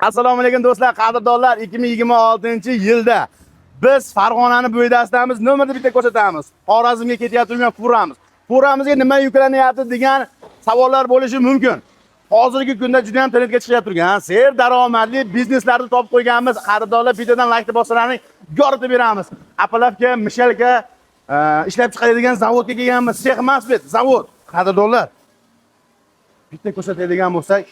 Assalomu alaykum do'stlar, qadrdonlar. 2026-yilda biz Farg'onani bo'ydasidamiz. Nomerni bitta ko'rsatamiz. Xorazmga ketayotgan furamiz. Furamizga nima yuklanyapti degan savollar bo'lishi mumkin. Hozirgi kunda juda ham trendga chiqib turgan, ser daromadli bizneslarni topib qo'yganmiz. Qadrdonlar videodan like bossangiz yoritib beramiz. Apolovka, Mishalka ishlab chiqaradigan zavodga kelganmiz. Sex emas bu, zavod. Qadrdonlar. Bitta ko'rsatadigan bo'lsak,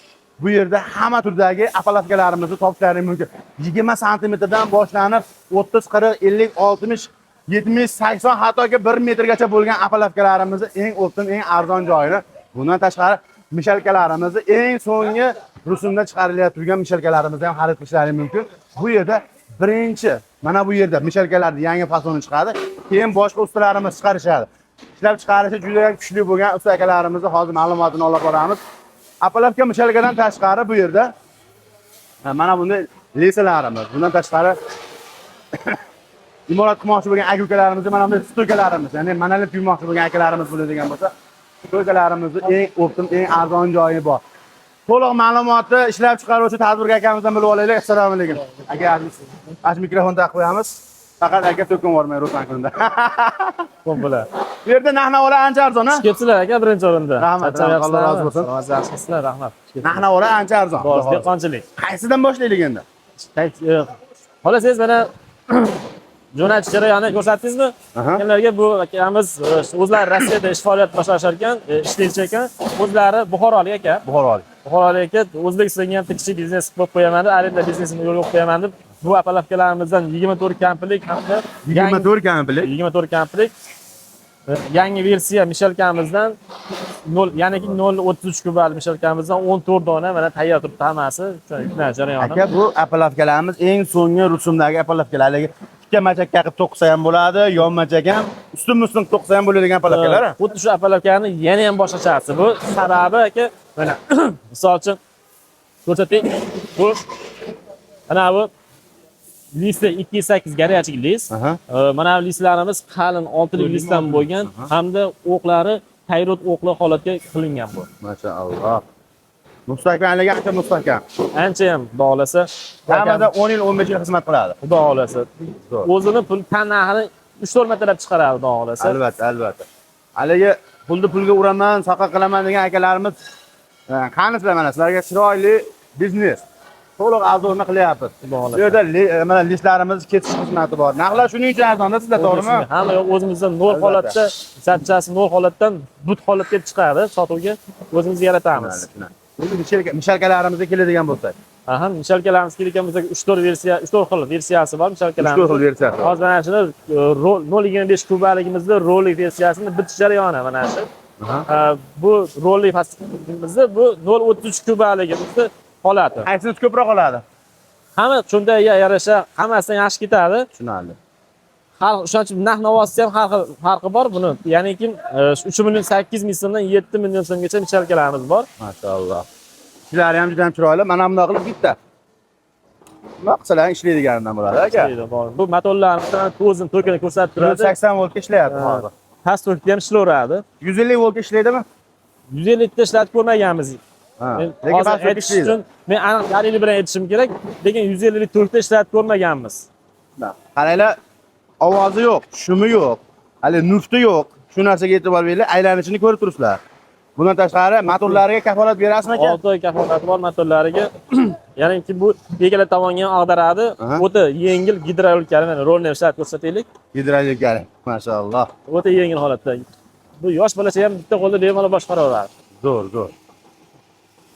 bu yerda hamma turdagi apolovkalarimizni topishlaringiz mumkin. 20 santimetrdan boshlanib 30, 40, 50, 60, 70, 80 hattoki 1 metrgacha bo'lgan apolovkalarimizni eng optim, eng arzon joyini. Bundan tashqari mishalkalarimizni eng so'nggi rusumda chiqarilayotgan mishalkalarimizni ham xarid qilishlaringiz mumkin. Bu yerda birinchi mana bu yerda mishalkalarning yangi fasoni chiqadi, keyin boshqa ustalarimiz chiqarishadi. Ishlab chiqarishi juda ham kuchli bo'lgan usta akalarimizni hozir ma'lumotini olib boramiz. Apolovka mishalkadan tashqari bu yerda mana bunday lesalarimiz, bundan tashqari imorat qilmoqchi bo'lgan aka-ukalarimiz, mana bunday stoykalarimiz, ya'ni monolit quymoqchi bo'lgan akalarimiz bo'ladigan bo'lsa, stoykalarimizni eng optim, eng arzon joyi bor. To'liq ma'lumotni ishlab chiqaruvchi tadbirkor akamizdan bilib olaylik. Assalomu alaykum. Aka, aziz mikrofon taqib qo'yamiz. Faqat aka to'kin bormay Ruslan kunda. Xo'p bo'ladi. Bu yerda narx-navolar ancha arzon, ha? Kelibsizlar aka, birinchi o'rinda. Rahmat, Alloh rozi bo'lsin. Yaxshimisizlar, rahmat. Narx-navolar ancha arzon. Dehqonchilik. Qaysidan boshlaylik endi? Xohlasangiz mana jo'natish jarayonini ko'rsatdingizmi? Kimlarga bu akamiz o'zlari Rossiyada ish faoliyat boshlashar ekan, ishlaychi ekan, o'zlari Buxorolik aka. Buxorolik aka, O'zbekistonga ham tegishli biznes qilib qo'yaman deb, arenda biznesini yo'lga qo'yaman deb, bu apolovkalarimizdan 24 kamplik hamda 24 kamplik. 24 kamplik yangi versiya mishalkamizdan 0, ya'niki 0.33 kubal mishalkamizdan 14 dona mana tayyor turibdi hammasi. Shunday jarayoni. Aka, bu apolovkalarimiz eng so'nggi rusumdagi apolovkalar. Ikki machakka qilib to'qisa ham bo'ladi, yon machak ham, ustun-ustun to'qisa ham bo'ladigan apolovkalar. Xuddi shu apolovkani yana ham boshqachasi. Bu sababi aka, mana misol uchun ko'rsating. Bu ana bu listda 2.8 garajlik list. Mana bu listlarimiz qalin 6lik listdan bo'lgan hamda o'qlari tayrot o'qli holatga qilingan bu. Maşallah. Mustahkamligi ancha mustahkam. Ancha ham bog'lasa, kamida 10 yil 15 yil xizmat qiladi. Xudo xolasa. O'zini pul tan narxini 3-4 martalab chiqaradi, xudo xolasa. Albatta. Haligi pulni pulga uraman, soqa qilaman degan akalarimiz qani sizlar, mana sizlarga chiroyli biznes to'liq arzonni qilyapmiz. Bu yerda mana listlarimiz ketish xizmati bor. Narxlar shuning uchun arzonda sizlar, to'g'rimi? Hamma yo'q, o'zimizdan 0 holatda, satchasi 0 holatdan but holatga chiqadi, sotuvga o'zimiz yaratamiz. Mishalkalarimizga keladigan bo'lsak. Aha, mishalkalarimiz kelgan bo'lsa 3-4 versiya, 3-4 xil versiyasi bor mishalkalarimiz. 3-4 xil versiyasi. Hozir mana shuni 0.25 kubaligimizda rollik versiyasini bitish jarayoni mana shu. Bu rollik faslimizni bu 0.33 kubaligimizni holati. Qaysisi ko'proq oladi? Hamma shunday yarasha, hammasidan yaxshi ketadi. Tushunarli. O'shaning uchun narx-navosi ham farqi bor buni. Ya'ni kim 3.8 million so'mdan 7 million so'mgacha mishalkalarimiz bor. Maşallah. Ishlari ham juda ham chiroyli. Mana bunday qilib bitta. Nima qilsalar ishlaydiganidan bo'ladi aka. Bu motorlarimizni o'zini to'kini ko'rsatib turadi. 80 voltga ishlayapti hozir. Past tokda ham ishlayveradi. 150 voltga ishlaydimi? 150 ta ishlatib ko'rmaganmiz. Lekin past tokda ishlaydi. Men aniq dalili bilan aytishim kerak, lekin 150 tokda ishlatib ko'rmaganmiz. Qaranglar, ovozi yo'q, shumi yo'q, hali nufti yo'q. Shu narsaga e'tibor beringlar, aylanishini ko'rib turibsizlar. Bundan tashqari motorlariga kafolat berasizmi aka? 6 oy kafolati bor motorlariga. Ya'niki bu bekala tomonga ham ag'daradi. O'ta yengil gidravlikali, mana rolni ishlatib ko'rsataylik. Gidravlikali, maşallah. O'ta yengil holatda. Bu yosh bolacha ham bitta qo'lda bemalol boshqaraveradi. Zo'r.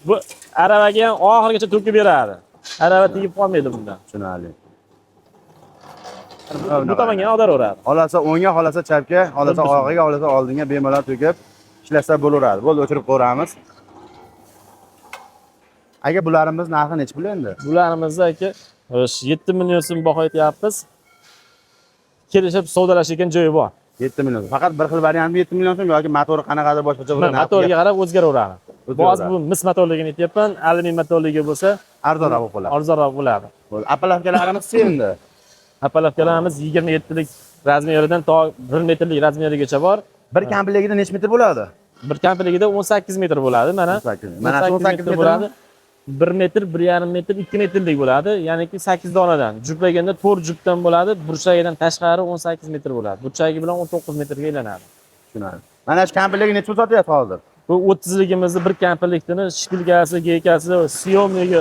Bu aravaga ham oxirigacha to'kib beradi. Arava tegib qolmaydi bundan. Tushunarli. Bu tomonga ag'daraveradi. Xolasa o'ngga, xolasa chapga, xolasa orqaga, xolasa oldinga bemalol to'kib ishlasa bo'laveradi. Bo'ldi, o'chirib qo'yamiz. Aka, bularimiz narxi necha pul endi? Bularimizni aka 7 million so'm baho aytyapmiz. Kelishib savdolashgan joyi bor. 7 million. Faqat bir xil variantmi 7 million so'm yoki motori qanaqadir boshqacha bo'ladi? Motoriga qarab o'zgaraveradi. Ba'zi bu mis motorligini aytyapman, alyumin motorligi bo'lsa arzonroq bo'ladi. Arzonroq bo'ladi. Apolovkalarimiz endi. Apolovkalarimiz 27lik razmeridan to 1 metrlik razmerigacha bor. Bir kampligida necha metr bo'ladi? Bir kampligida 18 metr bo'ladi. Mana 18 metr bo'ladi. 1 metr, 1,5 metr, 2 metrlik bo'ladi. Ya'niki 8 donadan. Juplaganda 4 jupdan bo'ladi. Burchagidan tashqari 18 metr bo'ladi. Burchagi bilan 19 metrga aylanadi. Tushunarli. Mana shu kampirlarga necha pul sotyapsiz hozir? Bu 30ligimizni bir kampirlikni shpilkasi, geykasi, syomnigi,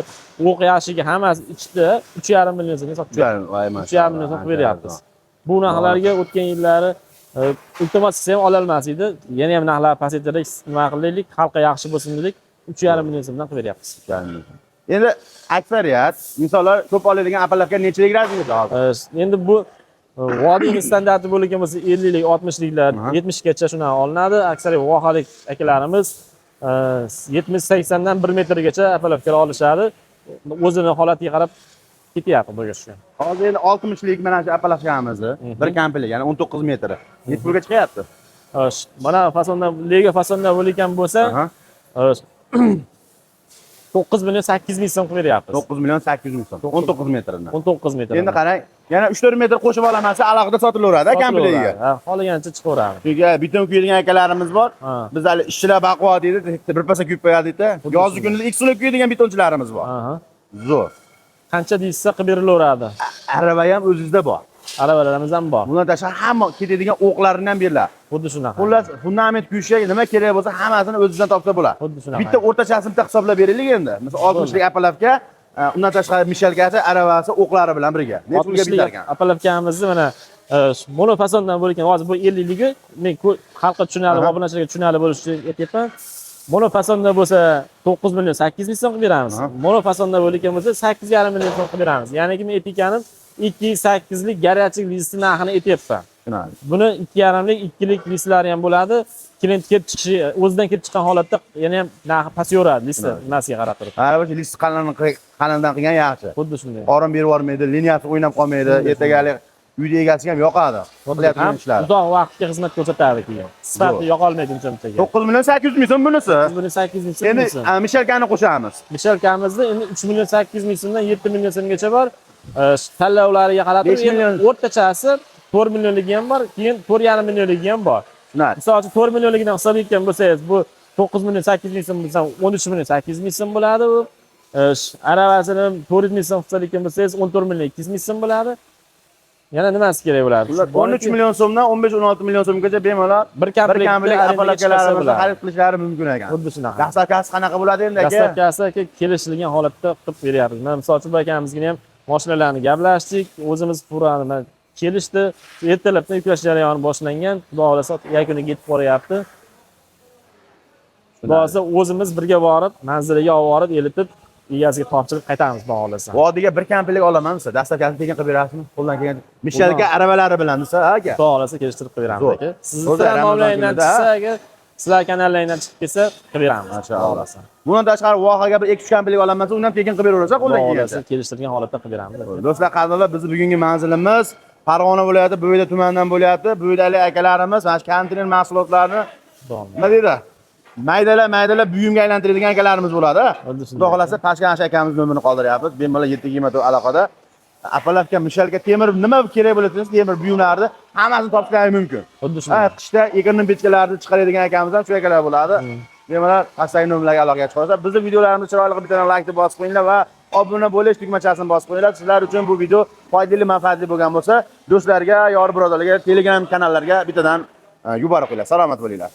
o'q yashiga hammasi ichida 3,5 million so'mga sotdik. 3,5 million so'm beryapmiz. Bu narxlarga o'tgan yillari iltimos qilsa ham ola olmas edi. Yana ham narxlar pasaytirib, nima qilaylik, xalqqa yaxshi bo'lsin dedik. 3,5 million so'mdan qilib beryapmiz. Endi aksariyat insonlar ko'p oladigan appalarga nechilik razmeringiz hozir? Endi bu vodiyning standarti bo'lgan bo'lsa 50lik, 60liklar, 70 gacha shundan olinadi. Aksariyat vohalik akalarimiz 70-80 dan 1 metrgacha appalovkalar olishadi. O'zini holatiga qarab ketyapti bu yoshga. Hozir endi 60lik mana shu appalovkamizni bir kampirlik, ya'ni 19 metr. Necha pulga chiqyapti? Mana fasonda, lega fasonda bo'lgan bo'lsa, 9 million 800 ming so'm qilib beryapmiz. 9 million 800 ming so'm. 19 metrdan. 19 metr. Endi qarang, yana 3-4 metr qo'shib olamansa alohida sotilaveradi kampirlarga. Ha, xohlagancha chiqaveradi. Chunki bitim kuyadigan akalarimiz bor. Biz hali ishchilar baquvvat edi, birpasda kuyib qo'yadi-da. Yozgi kunida iksilib kuyadigan betonchilarimiz bor. Zo'r. Qancha deysa qilib berilaveradi. Araba ham o'zingizda bor. Arabalarimiz ham bor. Bundan tashqari hamma ketadigan o'qlarini ham beriladi. Xuddi shunaqa. Xullas, fundament kuyishga nima kerak bo'lsa, hammasini o'zingizdan topsa bo'ladi. Xuddi shunaqa. Bitta o'rtachasini bitta hisoblab beraylik endi. Masalan, 60lik appalovka, undan tashqari mishalkasi, arabasi, o'qlari bilan birga. Necha pulga bitar ekan? Appalovkamizni mana monofasondan bo'lgan, hozir bu 50ligi men xalqqa tushunarli, obunachilarga tushunarli bo'lishi uchun aytyapman. Monofasonda bo'lsa 9 million 800 ming so'm qilib beramiz. Monofasonda bo'lgan bo'lsa 8,5 million so'm qilib beramiz. Ya'ni men etikani 2,8lik garajlik listi narxini aytyapman. Buni 2,5lik, 2lik listlari ham bo'ladi. Klient kelib chiqishi, o'zidan kelib chiqqan holatda yana ham narxi pasayoradi listi nimasiga qarab turib. Ha, o'sha list qalindan qilgan yaxshi. Xuddi shunday. Orom berib yormaydi, liniyasi o'ynab qolmaydi, ertagalik uyda egasiga ham yoqadi. Qilayotgan ishlar. Uzoq vaqtga xizmat ko'rsatadi keyin. Sifati yo'qolmaydi uncha-munchaga. 9 million 800 ming so'm bunisi. 9 million 800 ming so'm. Endi mishalkani qo'shamiz. Mishalkamizni endi 3 million 800 ming so'mdan 7 million so'mgacha bor. Tanlovlariga qarab o'rtachasi 4 millionligi ham bor, keyin 4,5 millionligi ham bor. Misol uchun 4 millionligidan hisoblayotgan bo'lsangiz, bu 9 million 800 ming so'm bo'lsa 13 million 800 ming so'm bo'ladi u. Aravasini 400 ming so'm hisoblayotgan bo'lsangiz 14 million 200 ming so'm bo'ladi. Yana nimasi kerak bo'ladi? 13 million so'mdan 15-16 million so'mgacha bemalol bir kampirlik appalovkalarimizni xarid qilishlari mumkin ekan. Xuddi shunaqa. Dastlabkasi qanaqa bo'ladi endi aka? Dastlabkasi kelishilgan holatda qilib beryapmiz. Mana misol uchun bu akamizga ham mashinalarni gaplashdik, o'zimiz furani kelishdi. Ertalabdan yuklash jarayoni boshlangan. Xudo xolasa yakuniga yetib boryapti. Xudo xolasa o'zimiz birga borib, manziliga olib borib, elitib, egasiga topshirib qaytamiz, xudo xolasa. Vodiyga bir kampirlik olaman desa, dastlabkasini tekin qilib berasizmi? Qo'ldan kelgan mishalga arabalari bilan desa, aka. Xudo xolasa kelishtirib qilib beramiz aka. Sizlar nomlaringdan chiqsa, aka, sizlar kanallaringdan chiqib kelsa, qilib beramiz. Maşallah. Bundan tashqari vohaga bir 2-3 kampirlik olaman desa, undan tekin qilib beraversa, qo'ldan kelsa. Kelishtirgan holatda qilib beramiz. Do'stlar, qadrlar, bizning bugungi manzilimiz Farg'ona viloyati Bo'yda tumanidan bo'lyapti. Bo'ydalik akalarimiz mana shu konteyner mahsulotlarini nima deydi? Maydala buyumga aylantiradigan akalarimiz bo'ladi. Xudo xolasa pastga ana akamiz nomerini qoldiryapmiz. Bemalol 724 aloqada. Appalovka, mishalka, temir nima kerak bo'lsa, temir buyumlarni hammasini topishlar mumkin. Xuddi shunday. Qishda egarning bechkalarini chiqaradigan akamiz ham shu akalar bo'ladi. Bemalol pastdagi nomerlarga aloqaga chiqasiz. Bizning videolarimizni chiroyli qilib bitta like deb bosib qo'yinglar va obuna bo'lish tugmachasini bosib qo'yinglar. Sizlar uchun bu video foydali, manfaatli bo'lgan bo'lsa, do'stlarga, yor birodarlarga, Telegram kanallarga bittadan yuborib qo'yinglar. Salomat bo'linglar.